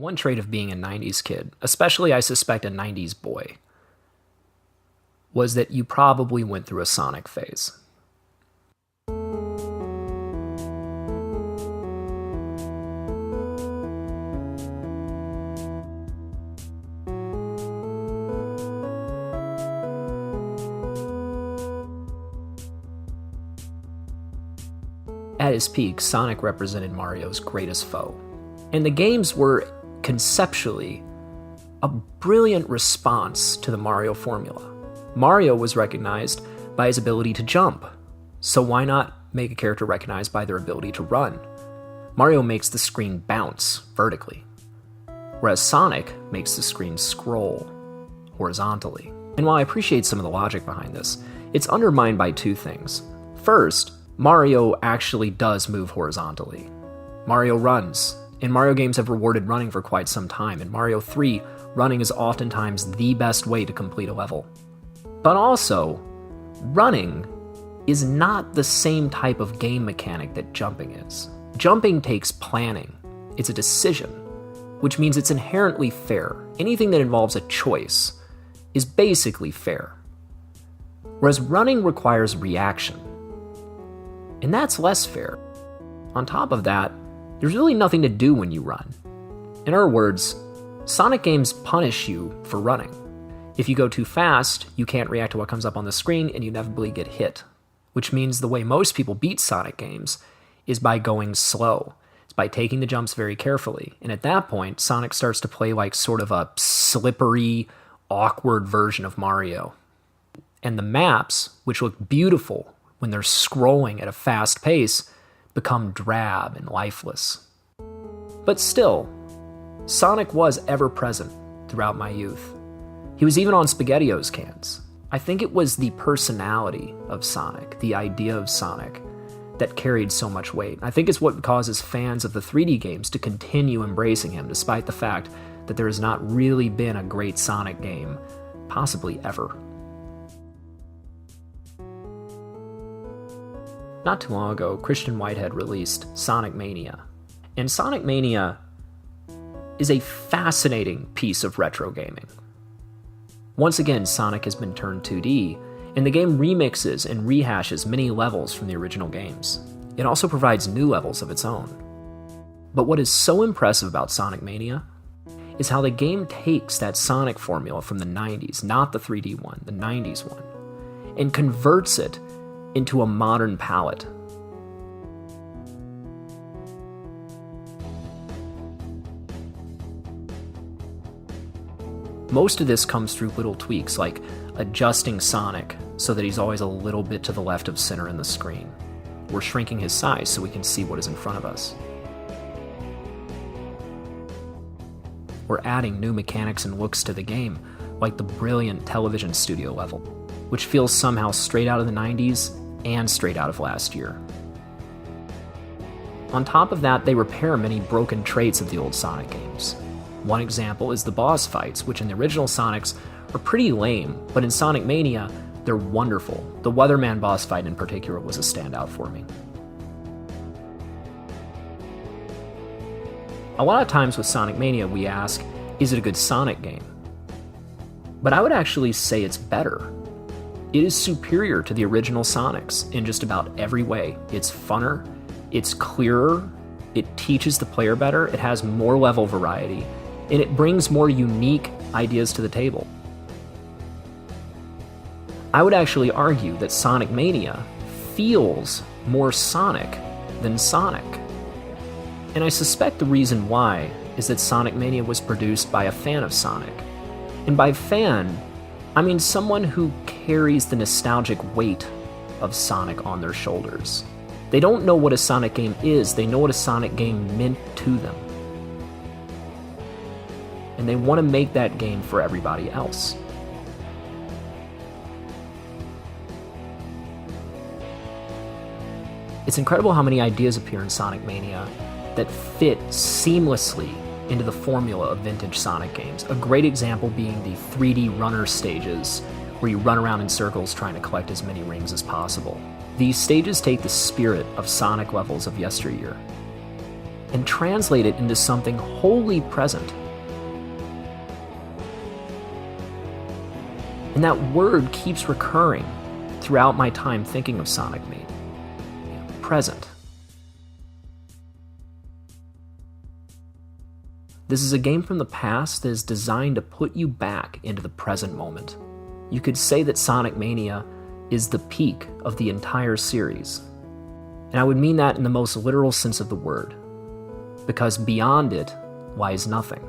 One trait of being a 90s kid, especially I suspect a 90s boy, was that you probably went through a Sonic phase. At his peak, Sonic represented Mario's greatest foe. And the games were, conceptually, a brilliant response to the Mario formula. Mario was recognized by his ability to jump, so why not make a character recognized by their ability to run? Mario makes the screen bounce vertically, whereas Sonic makes the screen scroll horizontally. And while I appreciate some of the logic behind this, it's undermined by two things. First, Mario actually does move horizontally. Mario runs, and Mario games have rewarded running for quite some time. In Mario 3, running is oftentimes the best way to complete a level. But also, running is not the same type of game mechanic that jumping is. Jumping takes planning. It's a decision, which means it's inherently fair. Anything that involves a choice is basically fair. Whereas running requires reaction. And that's less fair. On top of that, there's really nothing to do when you run. In other words, Sonic games punish you for running. If you go too fast, you can't react to what comes up on the screen and you inevitably get hit. Which means the way most people beat Sonic games is by going slow. It's by taking the jumps very carefully. And at that point, Sonic starts to play like sort of a slippery, awkward version of Mario. And the maps, which look beautiful when they're scrolling at a fast pace, become drab and lifeless. But still, Sonic was ever present throughout my youth. He was even on SpaghettiOs cans. I think it was the personality of Sonic, the idea of Sonic, that carried so much weight. I think it's what causes fans of the 3D games to continue embracing him, despite the fact that there has not really been a great Sonic game, possibly ever. Not too long ago, Christian Whitehead released SONIC MANIA. And SONIC MANIA is a fascinating piece of retro gaming. Once again, Sonic has been turned 2D, and the game remixes and rehashes many levels from the original games. It also provides new levels of its own. But what is so impressive about SONIC MANIA is how the game takes that Sonic formula from the 90s, not the 3D one, the 90s one, and converts it into a modern palette. Most of this comes through little tweaks like adjusting Sonic so that he's always a little bit to the left of center in the screen. We're shrinking his size so we can see what is in front of us. We're adding new mechanics and looks to the game, like the brilliant television studio level, which feels somehow straight out of the 90s and straight out of last year. On top of that, they repair many broken traits of the old Sonic games. One example is the boss fights, which in the original Sonics are pretty lame, but in SONIC MANIA, they're wonderful. The Weatherman boss fight in particular was a standout for me. A lot of times with SONIC MANIA, we ask, is it a good Sonic game? But I would actually say it's better. It is superior to the original Sonics in just about every way. It's funner, it's clearer, it teaches the player better, it has more level variety, and it brings more unique ideas to the table. I would actually argue that SONIC MANIA feels more Sonic than Sonic. And I suspect the reason why is that SONIC MANIA was produced by a fan of Sonic. And by fan, I mean someone who carries the nostalgic weight of Sonic on their shoulders. They don't know what a Sonic game is, they know what a Sonic game meant to them. And they want to make that game for everybody else. It's incredible how many ideas appear in SONIC MANIA that fit seamlessly into the formula of vintage Sonic games. A great example being the 3D runner stages, where you run around in circles trying to collect as many rings as possible. These stages take the spirit of Sonic levels of yesteryear and translate it into something wholly present. And that word keeps recurring throughout my time thinking of Sonic Mania. Present. This is a game from the past that is designed to put you back into the present moment. You could say that Sonic Mania is the peak of the entire series. And I would mean that in the most literal sense of the word, because beyond it lies nothing.